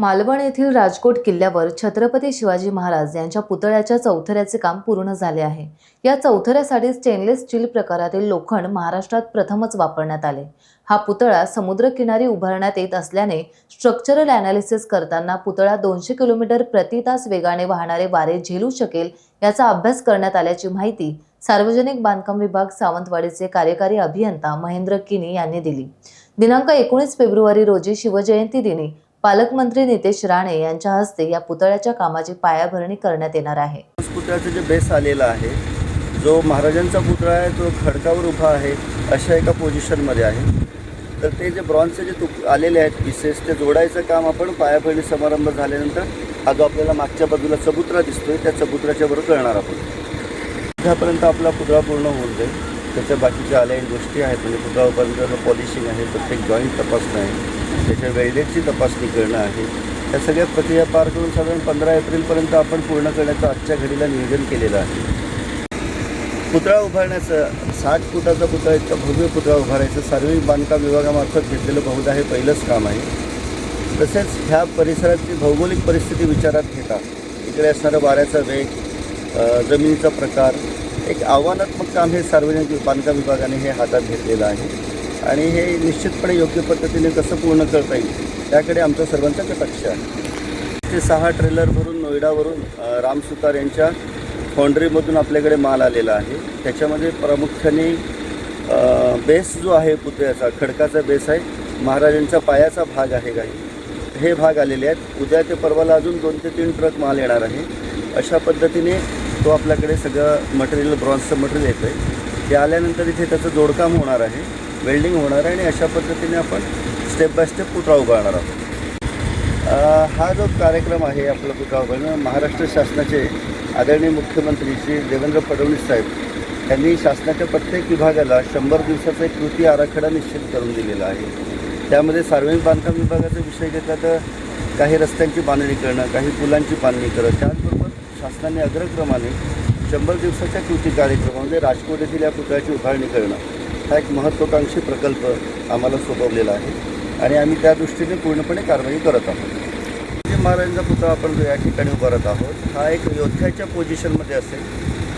मालवण येथील राजकोट किल्ल्यावर छत्रपती शिवाजी महाराज यांच्या पुतळ्याच्या चौथऱ्याचे काम पूर्ण झाले आहे। या चौथऱ्यासाठी स्टेनलेस स्टील प्रकारातील लोखंड महाराष्ट्रात प्रथमच वापरण्यात आले। हा पुतळा समुद्रकिनारी उभारण्यात येत असल्याने स्ट्रक्चरल ॲनालिसिस करताना पुतळा 200 किलोमीटर प्रति तास वेगाने वाहणारे वारे झेलू शकेल याचा अभ्यास करण्यात आल्याची माहिती सार्वजनिक बांधकाम विभाग सावंतवाडीचे कार्यकारी अभियंता महेंद्र किनी यांनी दिली। दिनांक 19 फेब्रुवारी रोजी शिवजयंती दिनी पालकमंत्री नितेश राणे यांच्या हस्ते या पुतळ्याच्या कामाची पायाभरणी करण्यात येणार आहे। पुतळ्याचा जे बेस आलेला आहे, जो महाराजांचा पुतळा आहे तो खडकावर उभा आहे अशा एका पोझिशनमध्ये आहे। तर ते जे ब्रॉन्झचे जे आलेले आहेत पीसेस ते जोडायचं काम आपण पायाभरणी समारंभ झाल्यानंतर हा जो आपल्याला मागच्या बाजूला चबुतरा दिसतोय त्या चबुतऱ्याच्या बरोबर करणार आपण। त्यापर्यंत आपला पुतळा पूर्ण होऊन जाईल। त्याच्या बाकीच्या आल्या गोष्टी आहेत, म्हणजे पुतळा उभारण्याचं पॉलिशिंग आहे, प्रत्येक जॉईंट तपासणं आहे, त्याच्या वेल्डेडची तपासणी करणं आहे। या सगळ्या प्रक्रिया पार करून साधारण 15 एप्रिलपर्यंत आपण पूर्ण करण्याचं आजच्या घडीला नियोजन केलेलं आहे। पुतळा उभारण्याचं 60 फुटाचा पुतळा इतका भव्य पुतळा उभारायचं सार्वजनिक बांधकाम विभागामार्फत घेतलेलं बहुधा हे पहिलंच काम आहे। तसेच ह्या परिसराची भौगोलिक परिस्थिती विचारात घेता इकडे असणारा वाऱ्याचा वेग, जमिनीचा प्रकार, एक आव्हानात्मक काम हे सार्वजनिक बांधकाम विभागाने हे हातात घेतलेलं आहे आणि हे निश्चितपणे योग्य पद्धतीने कसं पूर्ण करता येईल त्याकडे आमचा सर्वांचा कटाक्ष आहे। ते 6 ट्रेलर भरून नोएडावरून राम सुतार यांच्या फाउंड्रीमधून आपल्याकडे माल आलेला आहे। त्याच्यामध्ये प्रामुख्याने बेस जो आहे पुतळ्याचा खडकाचा बेस आहे, महाराजांचा पायाचा भाग आहे काही, हे भाग आलेले आहेत। उद्या ते परवाला अजून 2 ते 3 ट्रक माल येणार आहे। अशा पद्धतीने तो आपल्याकडे सगळं मटेरियल ब्रॉन्झचं मटेरियल येतं आहे। ते आल्यानंतर इथे त्याचं जोडकाम होणार आहे, वेल्डिंग होणार आहे आणि अशा पद्धतीने आपण स्टेप बाय स्टेप पुतळा उभारणार आहोत। हा जो कार्यक्रम आहे आपला पुतळा उभारणं, महाराष्ट्र शासनाचे आदरणीय मुख्यमंत्री श्री देवेंद्र फडणवीस साहेब यांनी शासनाच्या प्रत्येक विभागाला 100 दिवसाचा एक कृती आराखडा निश्चित करून दिलेला आहे। त्यामध्ये सार्वजनिक बांधकाम विभागाचा विषय घेतला तर काही रस्त्यांची बांधणी करणं, काही पुलांची बांधणी करणं, त्याचबरोबर शासनाने अग्रक्रमाने 100 दिवसाच्या कृती कार्यक्रमामध्ये राजकोट येथील या पुतळ्याची उभारणी करणं हा एक महत्त्वाकांक्षी प्रकल्प आम्हाला सोपवलेला आहे आणि आम्ही त्या दृष्टीने पूर्णपणे कारवाई करत आहोत। शिवाजी महाराजांचा पुतळा आपण जो या ठिकाणी उभारत आहोत हा एक योद्ध्याच्या पोझिशनमध्ये असेल,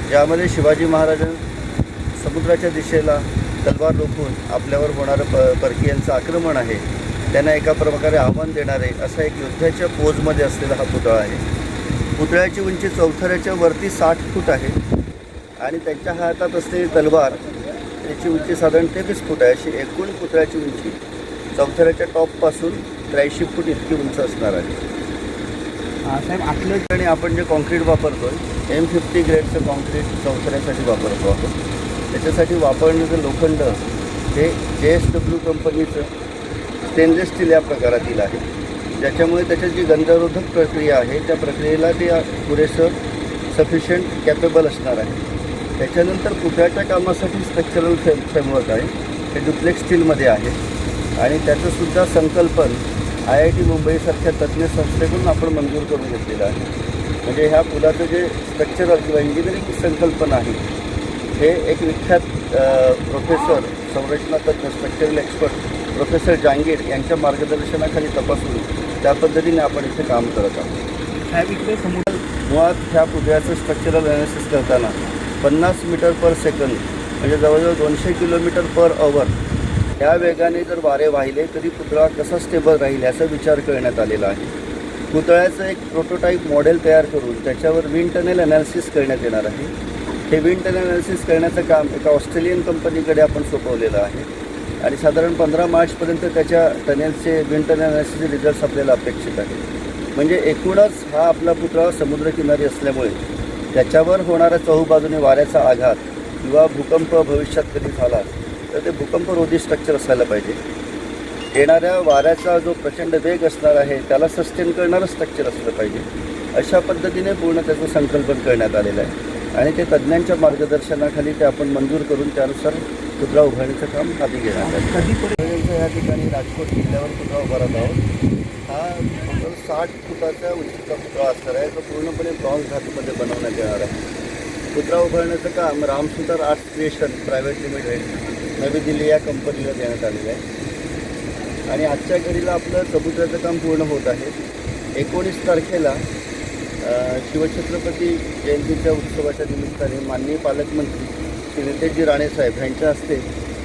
ज्यामध्ये शिवाजी महाराज समुद्राच्या दिशेला तलवार रोखून आपल्यावर होणारं परकीयांचं आक्रमण आहे त्यांना एका प्रकारे आव्हान देणारे असा एक योद्ध्याच्या पोजमध्ये असलेला हा पुतळा आहे। पुतळ्याची उंची चौथऱ्याच्या वरती 60 फूट आहे आणि त्यांच्या हातात असलेली तलवार त्याची उंची साधारण 23 फूट आहे। अशी एकूण पुतळ्याची उंची चौथऱ्याच्या टॉपपासून 83 फूट इतकी उंच असणार आहे। साहेब, आपल्या ठिकाणी आपण जे कॉन्क्रीट वापरतो आहे M50 ग्रेडचं कॉन्क्रीट चौथऱ्यासाठी वापरतो आहोत। त्याच्यासाठी वापरण्याचं लोखंड हे JSW कंपनीचं स्टेनलेस स्टील या प्रकारातील आहे, ज्याच्यामुळे त्याची जी गंधरोधक प्रक्रिया आहे त्या प्रक्रियेला ते पुरेसं सफिशियंट कॅपेबल असणार आहे। त्याच्यानंतर पुतळ्याच्या कामासाठी स्ट्रक्चरल फ्रेमवर्क आहे, हे डुप्लेक्स स्टीलमध्ये आहे आणि त्याचंसुद्धा संकल्पन IIT मुंबईसारख्या तज्ज्ञ संस्थेकडून आपण मंजूर करून घेतलेलं आहे। म्हणजे ह्या पुलाचं जे स्ट्रक्चरल किंवा इंजिनिअरिंग संकल्पना आहे हे एक विख्यात प्रोफेसर, संरचना तज्ज्ञ, स्ट्रक्चरल एक्सपर्ट प्रोफेसर जहांगीर यांच्या मार्गदर्शनाखाली तपासून त्या पद्धतीने आपण इथे काम करत आहोत। साहेब, इकडे मुळात ह्या पुतळ्याचं स्ट्रक्चरल ॲनालिसिस करताना 50 मीटर पर सेकंद म्हणजे जवळजवळ 200 किलोमीटर पर आवर या वेगाने जर वारे वाहिले तरी पुतळा कसा स्टेबल राहील याचा विचार करण्यात आलेला आहे। पुतळ्याचं एक प्रोटोटाईप मॉडेल तयार करून त्याच्यावर विंड टनेल ॲनालिसिस करण्यात येणार आहे। हे विंड टनेल ॲनालिसिस करण्याचं काम एका ऑस्ट्रेलियन कंपनीकडे आपण सोपवलेलं आहे आणि साधारण 15 मार्चपर्यंत त्याच्या टनेलचे विंड टनेल ॲनालिसिसचे रिझल्ट्स आपल्याला अपेक्षित आहेत। म्हणजे एकूणच हा आपला पुतळा समुद्रकिनारी असल्यामुळे त्याच्यावर होणारा चहूबाजूने वाऱ्याचा आघात किंवा भूकंप भविष्यात कधी झाला तर ते भूकंपरोधी स्ट्रक्चर असायला पाहिजे। येणाऱ्या वाऱ्याचा जो प्रचंड वेग असणार आहे त्याला सस्टेन करणारं स्ट्रक्चर असलं पाहिजे। अशा पद्धतीने पूर्ण त्याचं संकल्पन करण्यात आलेलं आहे आणि ते तज्ज्ञांच्या मार्गदर्शनाखाली ते आपण मंजूर करून त्यानुसार पुतळा उभारण्याचं काम हाती घेण्यात आहे। कधीपर्यंत या ठिकाणी राजकोट किल्ल्यावर पुतळा उभारत आहोत। हा 60 फुटाच्या उंचीचा पुतळा असणार आहे, तो पूर्णपणे ब्रॉन्झ धातूमध्ये बनवण्यात येणार आहे। पुतळा उभारण्याचं काम Ram Sutar art creation private limited नवी दिल्ली या कंपनीला देण्यात आलेलं आहे आणि आजच्या घडीला आपलं चबुतऱ्याचं काम पूर्ण होत आहे। 19 तारखेला शिवछत्रपती जयंतीच्या उत्सवाच्या निमित्ताने माननीय पालकमंत्री श्री नितेशजी राणेसाहेब यांच्या हस्ते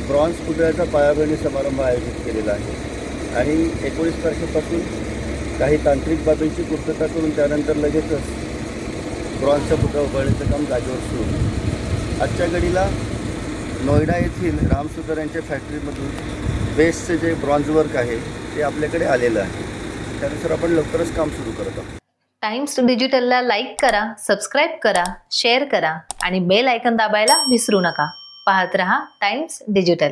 ब्रॉन्झ पुतळ्याचा पायाभरणी समारंभ आयोजित केलेला आहे आणि 19 तारखेपासून काही तांत्रिक बाबींची पूर्तता करून त्यानंतर लगेचच ब्रॉन्झचा पुतळा उभारण्याचं काम जागेवर सुरू होईल. आजच्या घडीला नोएडा येथील राम सुतार यांच्या फॅक्टरीमधून बेसचे जे ब्रॉन्झ वर्क आहे ते आपल्याकडे आलेलं आहे. त्यानुसार आपण लवकरच काम सुरू करत आहोत. टाइम्स डिजिटलला लाईक करा, सबस्क्राईब करा, शेअर करा आणि बेल आयकॉन दाबायला विसरू नका. पाहत रहा टाइम्स डिजिटल.